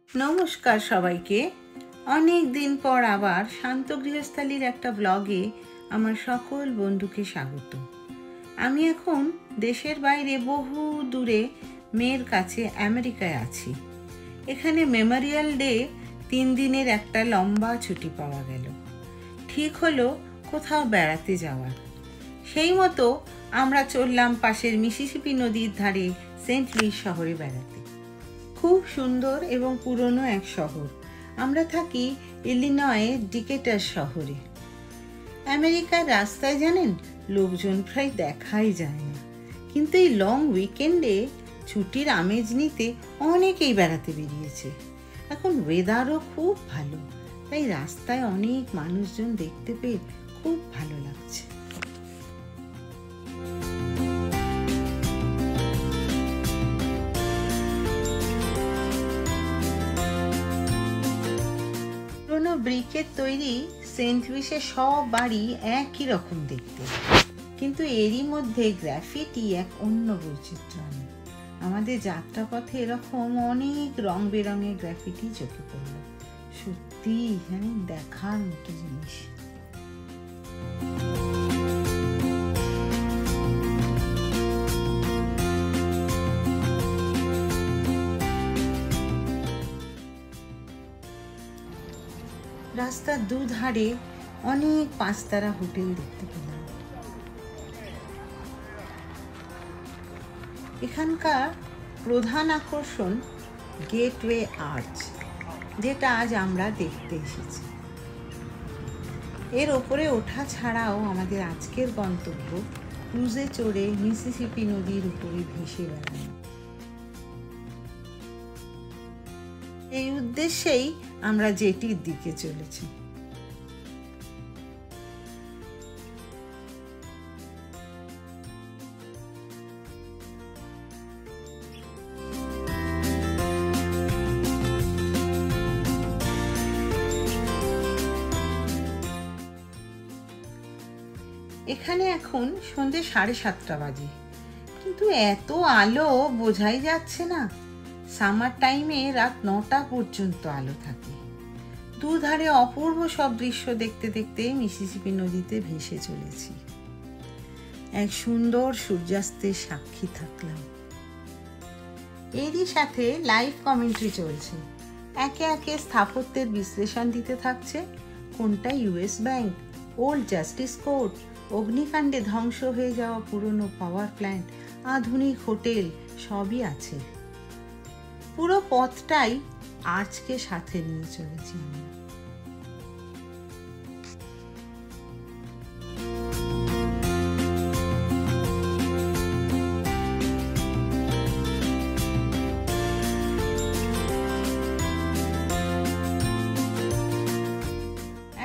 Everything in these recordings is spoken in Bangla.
নমস্কার সবাইকে। অনেক দিন পর আবার শান্ত গৃহস্থালির একটা ব্লগে আমার সকল বন্ধুকে স্বাগত। আমি এখন দেশের বাইরে বহু দূরে মেয়ের কাছে আমেরিকায় আছি। এখানে মেমোরিয়াল ডে 3 দিনের একটা লম্বা ছুটি পাওয়া গেল। ঠিক হলো কোথাও বেড়াতে যাওয়ার। সেই মতো আমরা চললাম পাশের মিসিসিপি নদীর ধারে সেন্ট লুইস শহরে বেড়াতে। খুব সুন্দর এবং পুরনো এক শহর। আমরা থাকি ইলিনয়ের ডিকেটার শহরে। আমেরিকার রাস্তায় জানেন লোকজন প্রায় দেখাই যায় না, কিন্তু এই লং উইকেন্ডে ছুটির আমেজ নিতে অনেকেই বেড়াতে বেরিয়েছে। এখন ওয়েদারও খুব ভালো, তাই রাস্তায় অনেক মানুষজন দেখতে পেয়ে খুব ভালো লাগছে। পুরোনো ব্রিকের তৈরি সেন্ট লুইসের সব বাড়ি একই রকম দেখতে, কিন্তু এরই মধ্যে গ্রাফিটি এক অন্য বৈচিত্র্য আনে। আমাদের যাত্রাপথে এরকম অনেক রং বেরঙের গ্রাফিটি চোখে পড়ল। সত্যি জানেন দেখার মতো জিনিস। রাস্তার দুধারে অনেক 5 তারা হোটেল দেখতে পেলাম। এখানকার প্রধান আকর্ষণ গেটওয়ে আর্চ, যেটা আজ আমরা দেখতে এসেছি। এর ওপরে ওঠা ছাড়াও আমাদের আজকের গন্তব্য ক্রুজে চড়ে মিসিসিপি নদীর উপরে ভেসে বেড়ানো। এই উদ্দেশ্যেই আমরা জেটির দিকে চলেছি। এখানে এখন সন্ধ্যে 7:30 বাজে, কিন্তু এত আলো বোঝাই যাচ্ছে না। সামার টাইমে রাত 9টা পর্যন্ত আলো থাকে। দুধারে অপূর্ব সব দৃশ্য দেখতে দেখতে মিসিসিপি নদীতে ভেসে চলেছি। এক সুন্দর সূর্যাস্তের সাক্ষী থাকলাম। এরই সাথে লাইভ কমেন্ট্রি চলছে। একে একে স্থাপত্যের বিশ্লেষণ দিতে থাকছে। কোনটা US bank, old justice court, অগ্নিকাণ্ডে ধ্বংস হয়ে যাওয়া পুরনো পাওয়ার প্ল্যান্ট, আধুনিক হোটেল, সবই আছে। পুরো পথটাই আর্চকে সাথে নিয়ে চলেছি আমরা।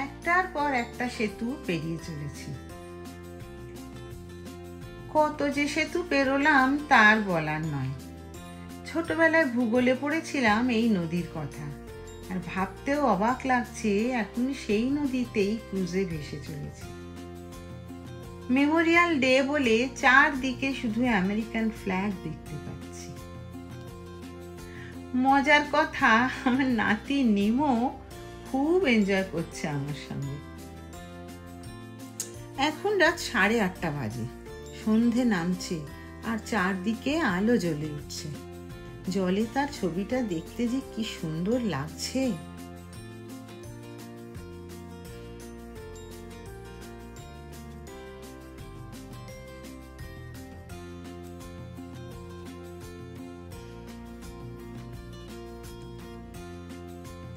একটার পর একটা সেতু পেরিয়ে চলেছি। কত যে সেতু পেরোলাম তার বলার নয়। ছোটবেলায় ভূগোলে পড়েছিলাম এই নদীর কথা, আর ভাবতেও অবাক লাগছে এখন সেই নদীতেই ক্রুজে ভেসে চলেছি। মেমোরিয়াল ডে বলে চারদিকে শুধু আমেরিকান ফ্ল্যাগ দেখতে পাচ্ছি। মজার কথা, আমার নাতি নিমো খুব এনজয় করছে আমার সঙ্গে। এখন রাত 8:30 বাজে। সন্ধে নামছে আর চারদিকে আলো জ্বলে উঠছে। জলে তার ছবিটা দেখতে যে কি সুন্দর লাগছে।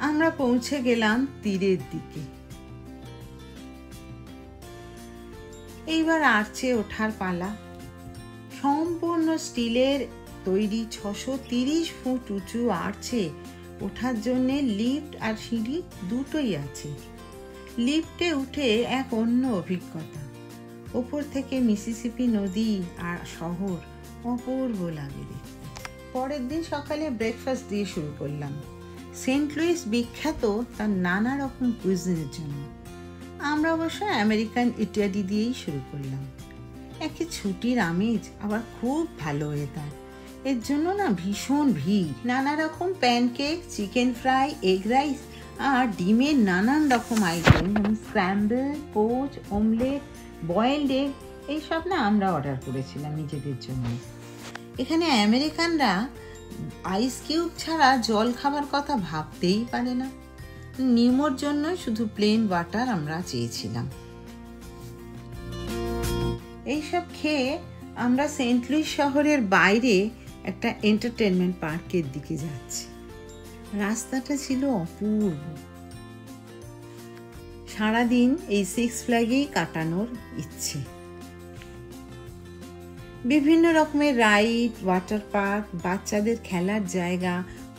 আমরা পৌঁছে গেলাম তীরের দিকে। এইবার আর্চে ওঠার পালা। সম্পূর্ণ স্টিলের তৈরি 630 ফুট উঁচু আর্চে ওঠার জন্য লিফট আর সিঁড়ি দুটোই আছে। লিফটে উঠে এক অন্য অভিজ্ঞতা। ওপর থেকে মিসিসিপি নদী আর শহর অপূর্ব লাগে দেখতে। পরের দিন সকালে ব্রেকফাস্ট দিয়ে শুরু করলাম। সেন্ট লুইস বিখ্যাত তার নানা রকম কুইজিনের জন্য। আমরা অবশ্য আমেরিকান ইটালি দিয়েই শুরু করলাম। একে ছুটির আমেজ, আবার খুব ভালো ওয়েদার। এর জন্য না ভীষণ ভিড়। নানা রকম pancake, chicken fry, egg rice আর ডিমের নানান রকম আইটেম, যেমন scramble, poach, omelette, boiled egg, এইসব না আমরা অর্ডার করেছিলাম নিজেদের জন্য। এখানে আমেরিকানরা আইস কিউব ছাড়া জল খাবার কথা ভাবতেই পারে না। নিমোর জন্য শুধু প্লেন ওয়াটার আমরা চেয়েছিলাম। এইসব খেয়ে আমরা সেন্ট লুইস শহরের বাইরে একটা এন্টারটেনমেন্ট পার্কের দিকে যাচ্ছি। রাস্তাটা ছিল অপূর্ব। সারাদিন এই সিক্স ফ্ল্যাগেই কাটানোর ইচ্ছে। বিভিন্ন রকমের রাইড, ওয়াটার পার্ক, বাচ্চাদের খেলার জায়গা,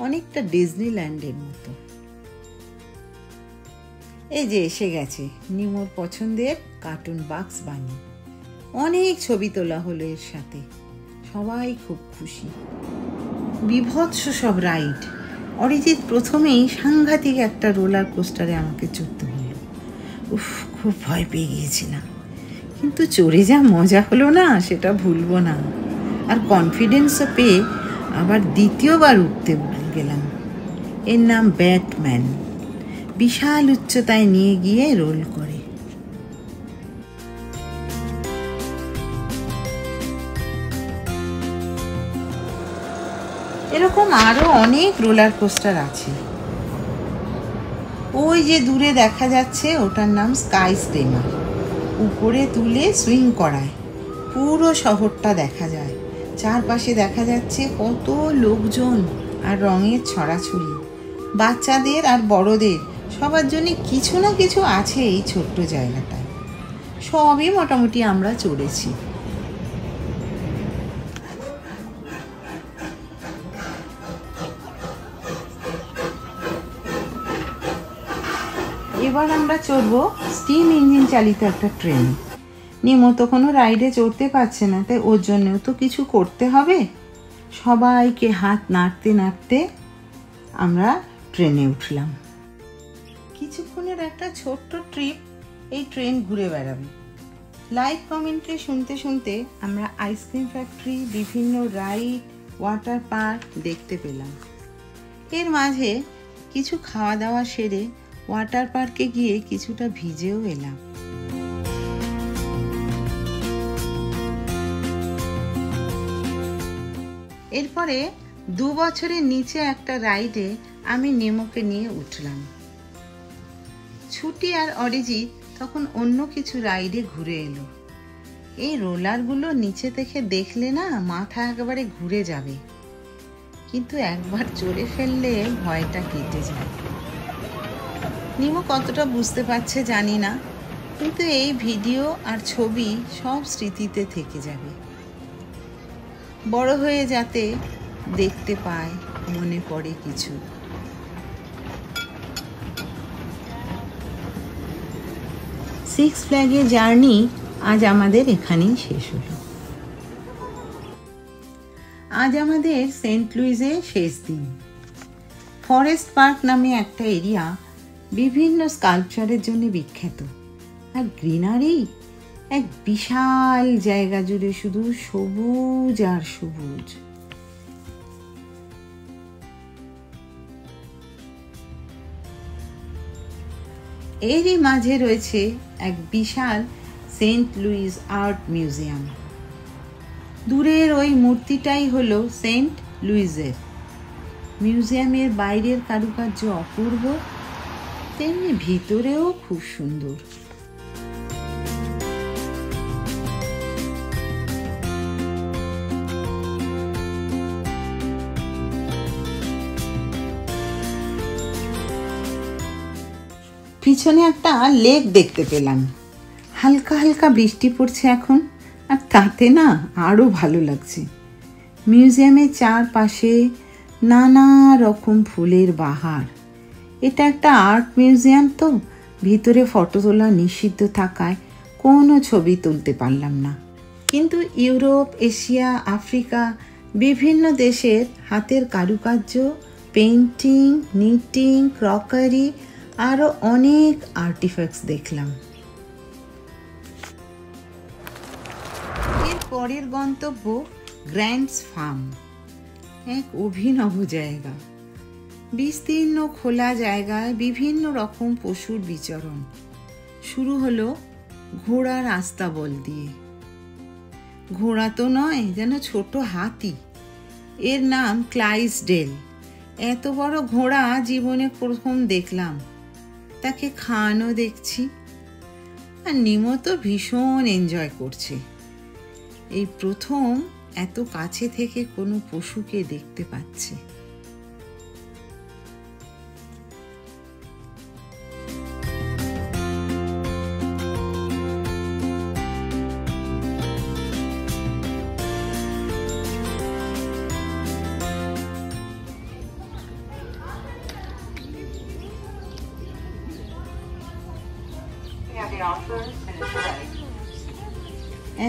অনেকটা ডিজনিল্যান্ডের মতো। এই যে এসে গেছে নিমোর পছন্দের কার্টুন বাক্স বানি। অনেক ছবি তোলা হলো এর সাথে, সবাই খুব খুশি। বিভৎস সব রাইড। অরিজিৎ প্রথমেই সাংঘাতিক একটা রোলার কোস্টারে আমাকে চড়তে হলো। খুব ভয় পেয়ে গিয়েছিলাম, কিন্তু চড়ে যা মজা হলো না সেটা ভুলবো না। আর কনফিডেন্সও পেয়ে আবার দ্বিতীয়বার উঠতে গেলাম। এর নাম ব্যাটম্যান। বিশাল উচ্চতায় নিয়ে গিয়ে রোল করে। এরকম আরো অনেক রোলার কোস্টার আছে। ওই যে দূরে দেখা যাচ্ছে ওটার নাম স্কাই স্টিমার। উপরে তুলে সুইং করায়, পুরো শহরটা দেখা যায়। চারপাশে দেখা যাচ্ছে কত লোকজন আর রঙের ছড়াছড়ি। বাচ্চাদের আর বড়দের সবার জন্য কিছু না কিছু আছে এই ছোট্ট জায়গাটায়। সবই মোটামুটি আমরা চড়েছি। এবার আমরা চড়বো স্টিম ইঞ্জিন চালিত একটা ট্রেন। নিমো তো কোনো রাইডে চড়তে পারছে না, তাই ওর জন্যও তো কিছু করতে হবে। সবাইকে হাত নাড়তে নাড়তে আমরা ট্রেনে উঠলাম। কিছুক্ষণের একটা ছোট্ট ট্রিপ এই ট্রেন ঘুরে বেড়াবে। লাইভ কমেন্ট্রি শুনতে শুনতে আমরা আইসক্রিম ফ্যাক্টরি, বিভিন্ন রাইড, ওয়াটার পার্ক দেখতে পেলাম। এর মাঝে কিছু খাওয়া দাওয়া সেরে ওয়াটার পার্কে গিয়ে কিছুটা ভিজেও এলাম। এরপরে 2 বছরের নিচে একটা রাইডে আমি নিমোকে নিয়ে উঠলাম। ছুটি আর অরিজিৎ তখন অন্য কিছু রাইডে ঘুরে এলো। এই রোলারগুলো নিচে থেকে দেখলে না মাথা একেবারে ঘুরে যাবে, কিন্তু একবার চড়ে ফেললে ভয়টা কেটে যায়। নিমো কতটা বুঝতে পারছে জানি না, কিন্তু এই ভিডিও আর ছবি সব স্মৃতিতে থেকে যাবে। বড় হয়ে যাতে দেখতে পায়, মনে পড়ে কিছু। সিক্স ফ্ল্যাগের জার্নি আজ আমাদের এখানেই শেষ হলো। আজ আমাদের সেন্ট লুইসে শেষ দিন। ফরেস্ট পার্ক নামে একটা এরিয়া বিভিন্ন স্কাল্পচারের জন্য বিখ্যাত। আর গ্রিনারি, এক বিশাল জায়গা জুড়ে শুধু সবুজ আর সবুজ। এরই মাঝে রয়েছে এক বিশাল সেন্ট লুইস আর্ট মিউজিয়াম। দূরের ওই মূর্তিটাই হলো সেন্ট লুইসের। মিউজিয়ামের বাইরের কারুকার্য অপূর্ব, তেমনি ভিতরেও খুব সুন্দর। পিছনে একটা লেক দেখতে পেলাম। হালকা হালকা বৃষ্টি পড়ছে এখন, আর তাতে না আরও ভালো লাগছে। মিউজিয়ামের চারপাশে নানা রকম ফুলের বাহার। এটা একটা আর্ট মিউজিয়াম, তো ভিতরে ফটো তোলা নিষিদ্ধ থাকায় কোনো ছবি তুলতে পারলাম না। কিন্তু ইউরোপ, এশিয়া, আফ্রিকা বিভিন্ন দেশের হাতের কারুকার্য, পেইন্টিং, নিটিং, ক্রকারি আরও অনেক আর্টিফ্যাক্টস দেখলাম। এর পরের গন্তব্য গ্র্যান্ডস ফার্ম। এক অভিনব জায়গা। বিস্তীর্ণ খোলা জায়গায় বিভিন্ন রকম পশুর বিচরণ। শুরু হলো ঘোড়ার আস্তাবল দিয়ে। ঘোড়া তো নয়, যেন ছোট হাতি। এর নাম ক্লাইসডেল। এত বড় ঘোড়া জীবনে প্রথম দেখলাম। তাকে খাওয়ানো দেখছি, আর নিমো তো ভীষণ এনজয় করছে। এই প্রথম এত কাছে থেকে কোনো পশুকে দেখতে পাচ্ছে।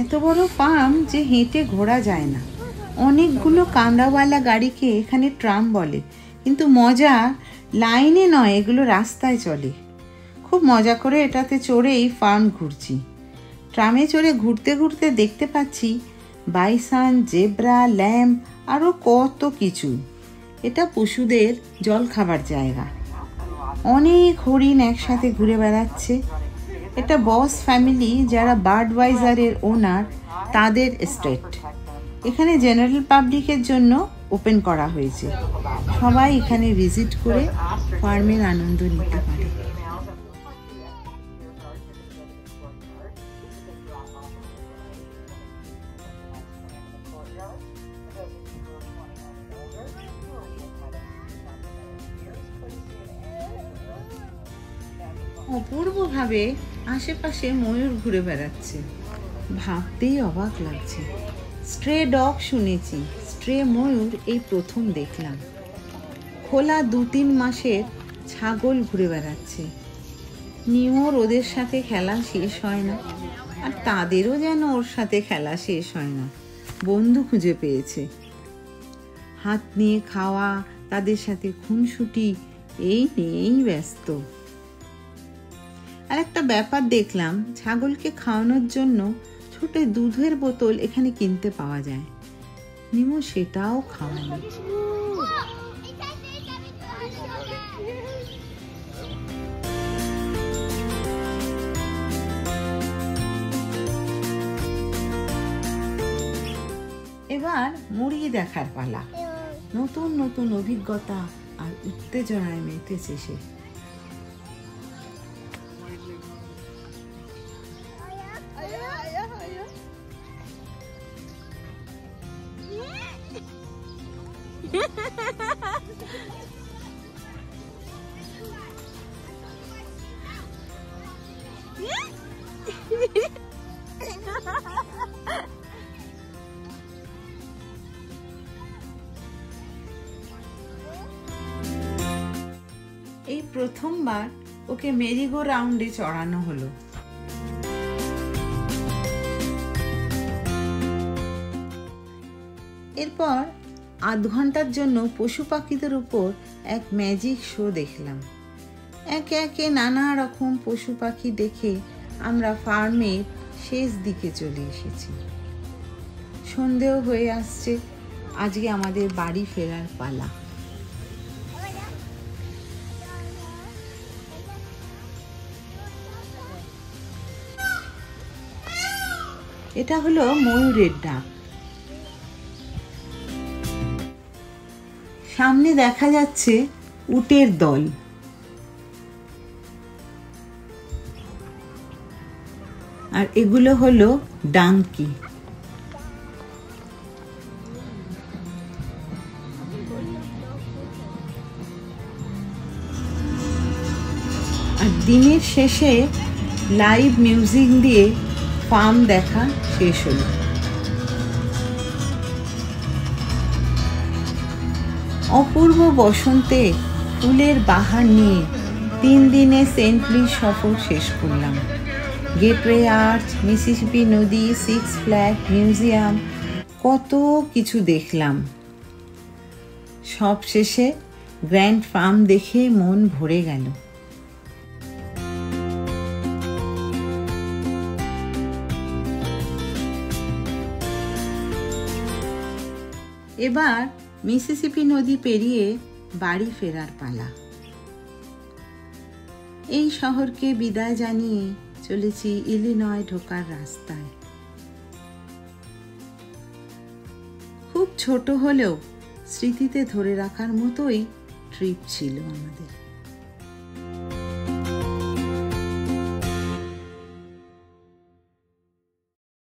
এত বড় ফার্ম যে হেঁটে ঘোরা যায় না। অনেকগুলো কামরাওয়ালা গাড়িকে এখানে ট্রাম বলে, কিন্তু মজা লাইনে নয়, এগুলো রাস্তায় চলে। খুব মজা করে এটাতে চড়েই ফার্ম ঘুরছি। ট্রামে চড়ে ঘুরতে ঘুরতে দেখতে পাচ্ছি বাইসন, জেব্রা, ল্যাম্প, আরও কত কিছু। এটা পশুদের জল খাবার জায়গা। অনেক হরিণ একসাথে ঘুরে বেড়াচ্ছে। এটা বস ফ্যামিলি, যারা বার্ডওয়াইজারের ওনার, তাদের এস্টেট। এখানে জেনারেল পাবলিকের জন্য ওপেন করা হয়েছে। সবাই এখানে ভিজিট করে ফার্মের আনন্দ নিতে পারে। অপূর্বভাবে আশেপাশে ময়ূর ঘুরে বেড়াচ্ছে। ভাবতেই অবাক লাগছে। স্ট্রে ডগ শুনেছি, স্ট্রে ময়ূর এই প্রথম দেখলাম। খোলা 2-3 মাসের ছাগল ঘুরে বেড়াচ্ছে। নিমোর ওদের সাথে খেলা শেষ হয় না, আর তাদেরও যেন ওর সাথে খেলা শেষ হয় না। বন্ধু খুঁজে পেয়েছে। হাত নিয়ে খাওয়া, তাদের সাথে খুনসুটি, এই নিয়েই ব্যস্ত। আর একটা ব্যাপার দেখলাম, ছাগলকে খাওয়ানোর জন্য ছোট দুধের বোতল এখানে কিনতে পাওয়া যায়। নিমো সেটাও খাওয়ালো। এবার মুরগি দেখার পালা। নতুন নতুন অভিজ্ঞতা আর উত্তেজনায় মেতেছে সে। এই প্রথমবার ওকে মেরিগো রাউন্ডে চড়ানো হলো। এরপর আধ ঘন্টার জন্য পশু পাখিদের উপর এক ম্যাজিক শো দেখলাম। একে একে নানা রকম পশু পাখি দেখে আমরা ফার্মের শেষ দিকে চলে এসেছি। সন্ধেও হয়ে আসছে। আজকে আমাদের বাড়ি ফেরার পালা। এটা হলো ময়ূরের ডাক। সামনে দেখা যাচ্ছে উটের দল। আর এগুলো হলো ডাঙ্কি। আর দিনের শেষে লাইভ মিউজিক দিয়ে ফার্ম দেখা শেষ হলো। অপূর্ব বসন্তে ফুলের বাহার নিয়ে 3 দিনে সেন্ট লুইস সফর শেষ করলাম। গেটওয়ে আর্চ, মিসিসিপি নদী, 6 ফ্ল্যাগ মিউজিয়াম, কত কিছু দেখলাম। সব শেষে গ্র্যান্ড ফার্ম দেখে মন ভরে গেল। এবার মিসিসিপি নদী পেরিয়ে বাড়ি ফেরার পালা। এই শহরকে বিদায় জানিয়ে চলেছি ইলিনয় ঢোকার রাস্তায়। খুব ছোট হলেও স্মৃতিতে ধরে রাখার মতোই ট্রিপ ছিল আমাদের।